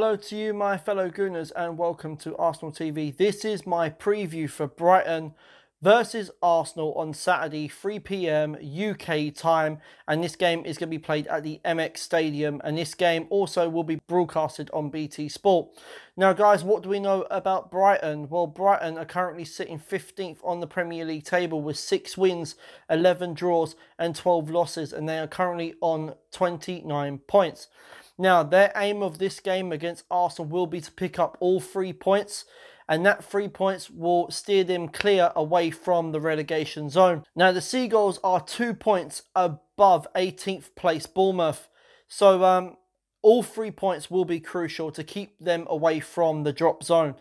Hello to you, my fellow Gooners, and welcome to Arsenal TV. This is my preview for Brighton versus Arsenal on Saturday, 3 p.m. UK time, and this game is going to be played at the MX Stadium, and this game also will be broadcasted on BT Sport. Now, guys, what do we know about Brighton? Well, Brighton are currently sitting 15th on the Premier League table with 6 wins, 11 draws, and 12 losses, and they are currently on 29 points. Now, their aim of this game against Arsenal will be to pick up all 3 points, and that 3 points will steer them clear away from the relegation zone. Now, the Seagulls are 2 points above 18th place Bournemouth, so all 3 points will be crucial to keep them away from the drop zone.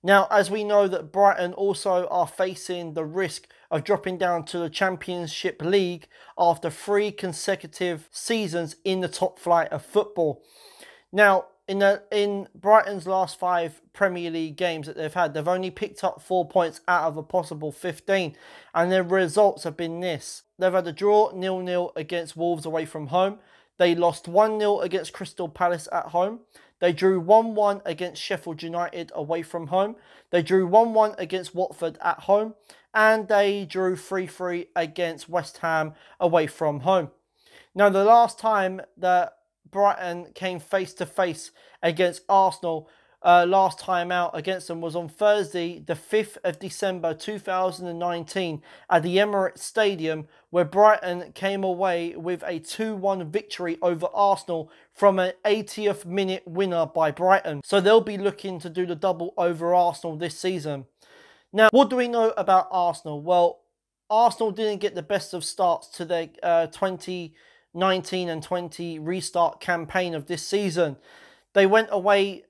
Now, as we know that Brighton also are facing the risk of dropping down to the Championship League after 3 consecutive seasons in the top flight of football. Now, in Brighton's last 5 Premier League games that they've had, they've only picked up 4 points out of a possible 15, and their results have been this. They've had a draw 0-0 against Wolves away from home. They lost 1-0 against Crystal Palace at home. They drew 1-1 against Sheffield United away from home. They drew 1-1 against Watford at home. And they drew 3-3 against West Ham away from home. Now, the last time that Brighton came face-to-face against Arsenal, last time out against them, was on Thursday, the 5th of December 2019 at the Emirates Stadium, where Brighton came away with a 2-1 victory over Arsenal from an 80th minute winner by Brighton. So they'll be looking to do the double over Arsenal this season. Now, what do we know about Arsenal? Well, Arsenal didn't get the best of starts to their 2019 and 20 restart campaign of this season. They went away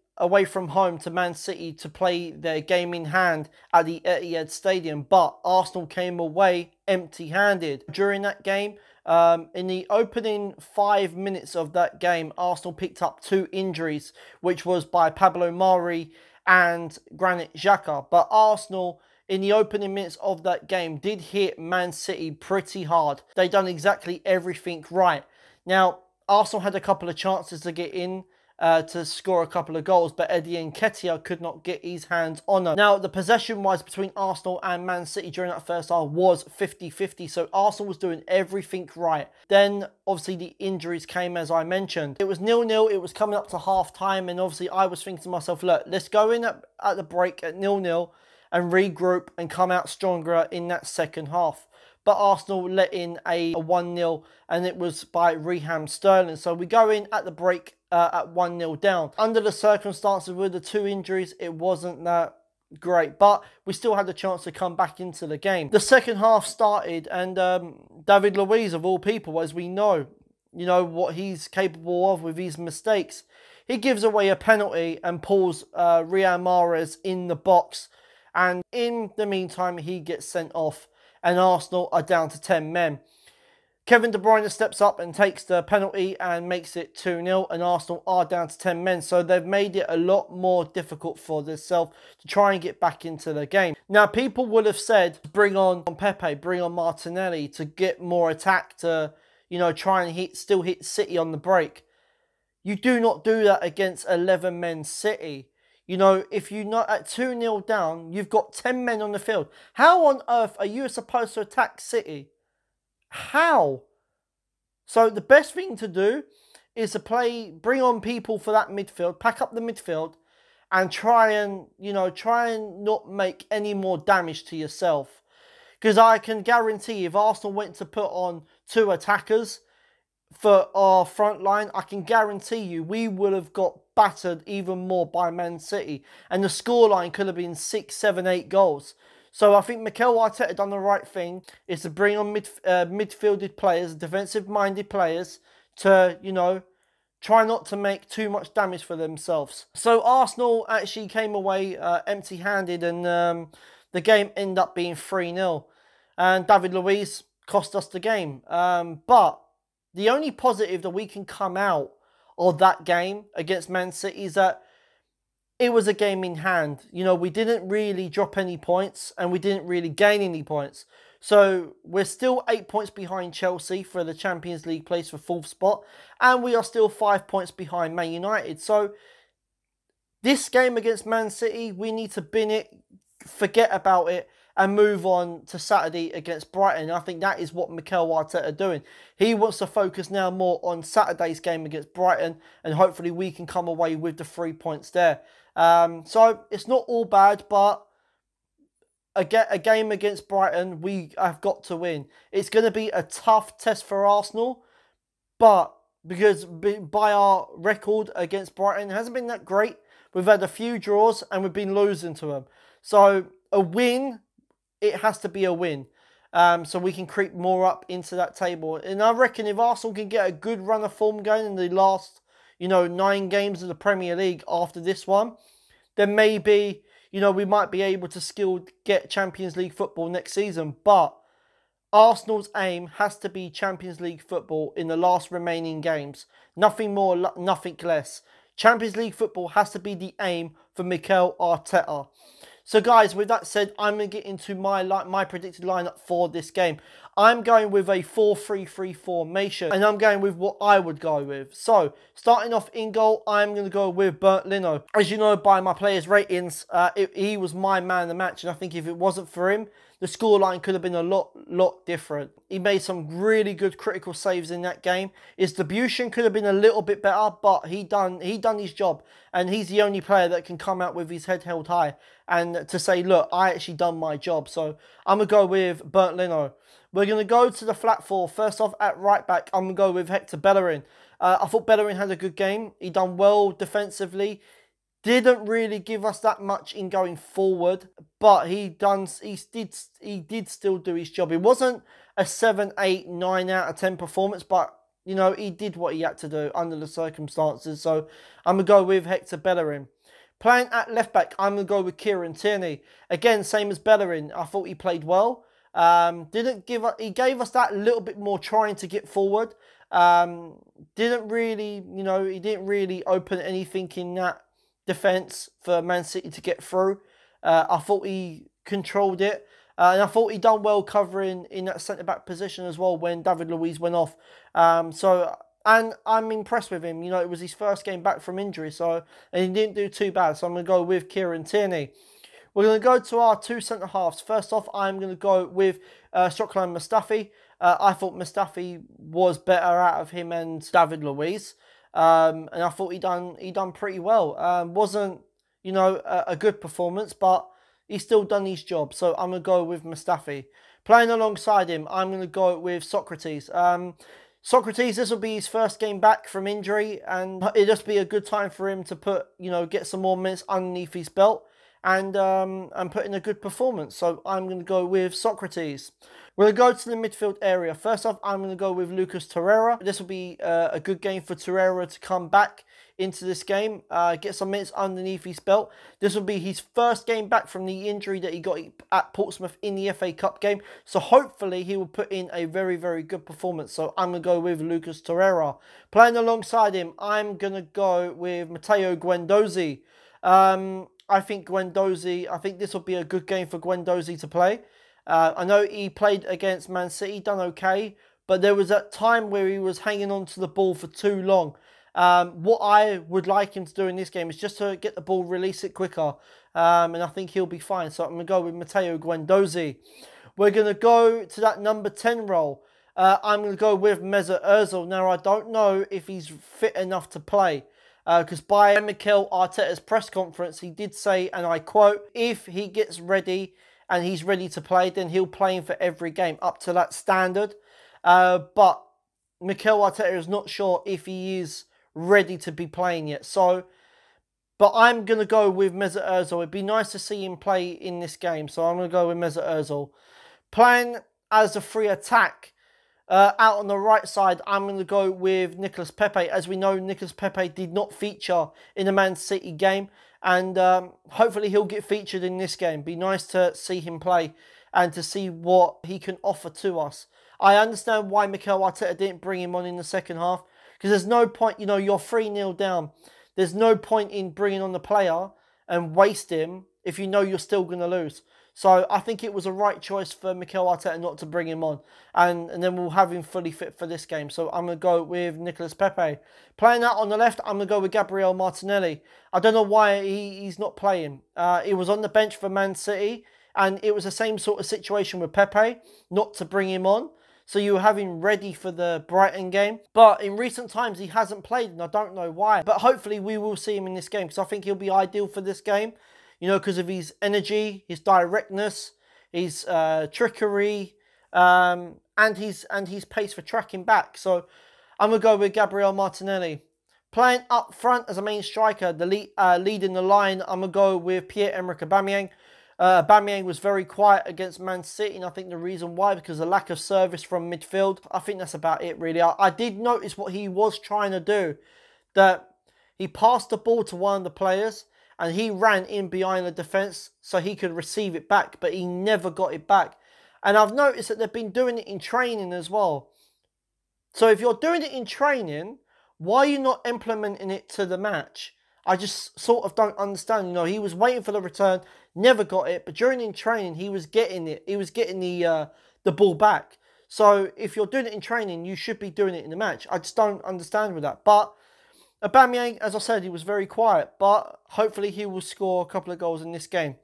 from home to Man City to play their game in hand at the Etihad Stadium, but Arsenal came away empty-handed. During that game, in the opening 5 minutes of that game, Arsenal picked up 2 injuries, which was by Pablo Mari and Granit Xhaka. But Arsenal, in the opening minutes of that game, did hit Man City pretty hard. They done exactly everything right. Now, Arsenal had a couple of chances to get in, to score a couple of goals, but Eddie Nketiah could not get his hands on them. Now, the possession-wise between Arsenal and Man City during that first half was 50-50, so Arsenal was doing everything right. Then, obviously, the injuries came, as I mentioned. It was 0-0, it was coming up to half-time, and obviously, I was thinking to myself, look, let's go in at the break at 0-0 and regroup and come out stronger in that second half. But Arsenal let in a 1-0, and it was by Raheem Sterling. So we go in at the break at 1-0 down. Under the circumstances with the 2 injuries, it wasn't that great, but we still had the chance to come back into the game. The second half started, and David Luiz, of all people, as we know, you know what he's capable of with his mistakes. He gives away a penalty and pulls Riyad Mahrez in the box, and in the meantime, he gets sent off, and Arsenal are down to 10 men. Kevin De Bruyne steps up and takes the penalty and makes it 2-0, and Arsenal are down to 10 men. So they've made it a lot more difficult for themselves to try and get back into the game. Now, people would have said, bring on Pepe, bring on Martinelli to get more attack, to, you know, try and still hit City on the break. You do not do that against 11 men City. You know, if you're not at 2-0 down, you've got 10 men on the field. How on earth are you supposed to attack City? How? So the best thing to do is to bring on people for that midfield, pack up the midfield, and try and not make any more damage to yourself. Because I can guarantee if Arsenal went to put on 2 attackers for our front line, I can guarantee you we would have got battered even more by Man City, and the scoreline could have been 6, 7, 8 goals. So I think Mikel Arteta done the right thing, is to bring on midfielded players, defensive-minded players, to, you know, try not to make too much damage for themselves. So Arsenal actually came away empty-handed, and the game ended up being 3-0. And David Luiz cost us the game. But the only positive that we can come out of that game against Man City is that it was a game in hand. You know, we didn't really drop any points, and we didn't really gain any points. So we're still 8 points behind Chelsea for the Champions League place for 4th spot, and we are still 5 points behind Man United. So This game against Man City, we need to bin it, forget about it, and move on to Saturday against Brighton. I think that is what Mikel Arteta are doing. He wants to focus now more on Saturday's game against Brighton, and hopefully we can come away with the 3 points there. So it's not all bad, but a game against Brighton, we have got to win. It's going to be a tough test for Arsenal, but because by our record against Brighton, it hasn't been that great. We've had a few draws and we've been losing to them. So a win, it has to be a win. So we can creep more up into that table. And I reckon if Arsenal can get a good run of form going in the last, 9 games of the Premier League after this one, then maybe, we might be able to get Champions League football next season. But Arsenal's aim has to be Champions League football in the last remaining games. Nothing more, nothing less. Champions League football has to be the aim for Mikel Arteta. So guys, with that said, I'm going to get into my predicted lineup for this game. I'm going with a 4-3-3 formation, and I'm going with what I would go with. So, starting off in goal, I'm going to go with Bernd Leno. As you know by my players' ratings, he was my man of the match, and I think if it wasn't for him, the scoreline could have been a lot different. He made some really good critical saves in that game. His distribution could have been a little bit better, but he done his job. And he's the only player that can come out with his head held high and to say, look, I actually done my job. So I'm going to go with Bernd Leno. We're going to go to the flat four. First off, at right back, I'm going to go with Hector Bellerin. I thought Bellerin had a good game. He done well defensively. Didn't really give us that much in going forward, but he did still do his job. It wasn't a 7, 8, 9 out of 10 performance, but he did what he had to do under the circumstances. So I'm gonna go with Hector Bellerin. Playing at left back, I'm gonna go with Kieran Tierney. Again, same as Bellerin. I thought he played well. He gave us that little bit more trying to get forward. Didn't really, he didn't really open anything in that defence for Man City to get through. I thought he controlled it. And I thought he done well covering in that centre-back position as well when David Luiz went off. And I'm impressed with him. It was his first game back from injury, and he didn't do too bad. So I'm going to go with Kieran Tierney. We're going to go to our 2 centre-halves. First off, I'm going to go with Stockland Mustafi. I thought Mustafi was better out of him and David Luiz. And I thought he done pretty well. Wasn't, a good performance, but he's still done his job. So I'm going to go with Mustafi. Playing alongside him, I'm going to go with Socrates. Socrates, this will be his first game back from injury, and it'll just be a good time for him to get some more minutes underneath his belt and put in a good performance. So I'm going to go with Socrates. We're going to go to the midfield area. First off, I'm going to go with Lucas Torreira. This will be a good game for Torreira to come back into this game, get some minutes underneath his belt. This will be his first game back from the injury that he got at Portsmouth in the FA Cup game. So hopefully he will put in a very, very good performance. So I'm going to go with Lucas Torreira. Playing alongside him, I'm going to go with Matteo Guendouzi. I think this will be a good game for Guendouzi to play. I know he played against Man City, done okay, but there was that time where he was hanging on to the ball for too long. What I would like him to do in this game is just to get the ball, release it quicker, and I think he'll be fine. So I'm going to go with Matteo Guendouzi. We're going to go to that number 10 role. I'm going to go with Mesut Ozil. Now, I don't know if he's fit enough to play, because by Mikel Arteta's press conference, he did say, and I quote, if he gets ready and he's ready to play, then he'll play him for every game up to that standard. But Mikel Arteta is not sure if he is ready to be playing yet. But I'm going to go with Mesut Ozil. It'd be nice to see him play in this game. So I'm going to go with Mesut Ozil. Playing as a free attack, out on the right side, I'm going to go with Nicolas Pepe. As we know, Nicolas Pepe did not feature in the Man City game. And hopefully he'll get featured in this game. Be nice to see him play and to see what he can offer to us. I understand why Mikel Arteta didn't bring him on in the second half. Because there's no point, you're 3-0 down. There's no point in bringing on the player and waste him if you know you're still going to lose. So I think it was a right choice for Mikel Arteta not to bring him on. And then we'll have him fully fit for this game. So I'm going to go with Nicolas Pepe. Playing out on the left, I'm going to go with Gabriel Martinelli. I don't know why he's not playing. He was on the bench for Man City. And it was the same sort of situation with Pepe, not to bring him on. So you have him ready for the Brighton game. But in recent times, he hasn't played, and I don't know why. But hopefully we will see him in this game, because I think he'll be ideal for this game. You know, because of his energy, his directness, his trickery, and his pace for tracking back. So I'm going to go with Gabriel Martinelli. Playing up front as a main striker, leading the line, I'm going to go with Pierre-Emerick Aubameyang. Aubameyang was very quiet against Man City, and I think the reason why, because of the lack of service from midfield. I think that's about it, really. I did notice what he was trying to do, that he passed the ball to one of the players, and he ran in behind the defence so he could receive it back, but he never got it back. And I've noticed that they've been doing it in training as well. So if you're doing it in training, why are you not implementing it to the match? I just sort of don't understand. You know, he was waiting for the return, never got it, but during in training, he was getting it. He was getting the ball back. So if you're doing it in training, you should be doing it in the match. I just don't understand with that. But Aubameyang, as I said, he was very quiet, but hopefully he will score a couple of goals in this game.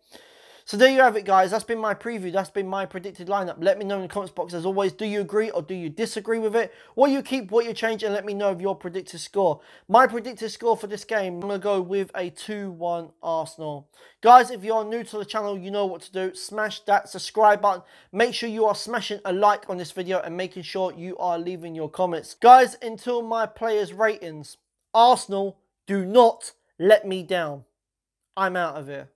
So there you have it, guys. That's been my preview. That's been my predicted lineup. Let me know in the comments box, as always. Do you agree or do you disagree with it? What you keep, what you change, and let me know of your predicted score. My predicted score for this game, I'm going to go with a 2-1 Arsenal. Guys, if you're new to the channel, you know what to do. Smash that subscribe button. Make sure you are smashing a like on this video and making sure you are leaving your comments. Guys, until my players' ratings, Arsenal, do not let me down. I'm out of here.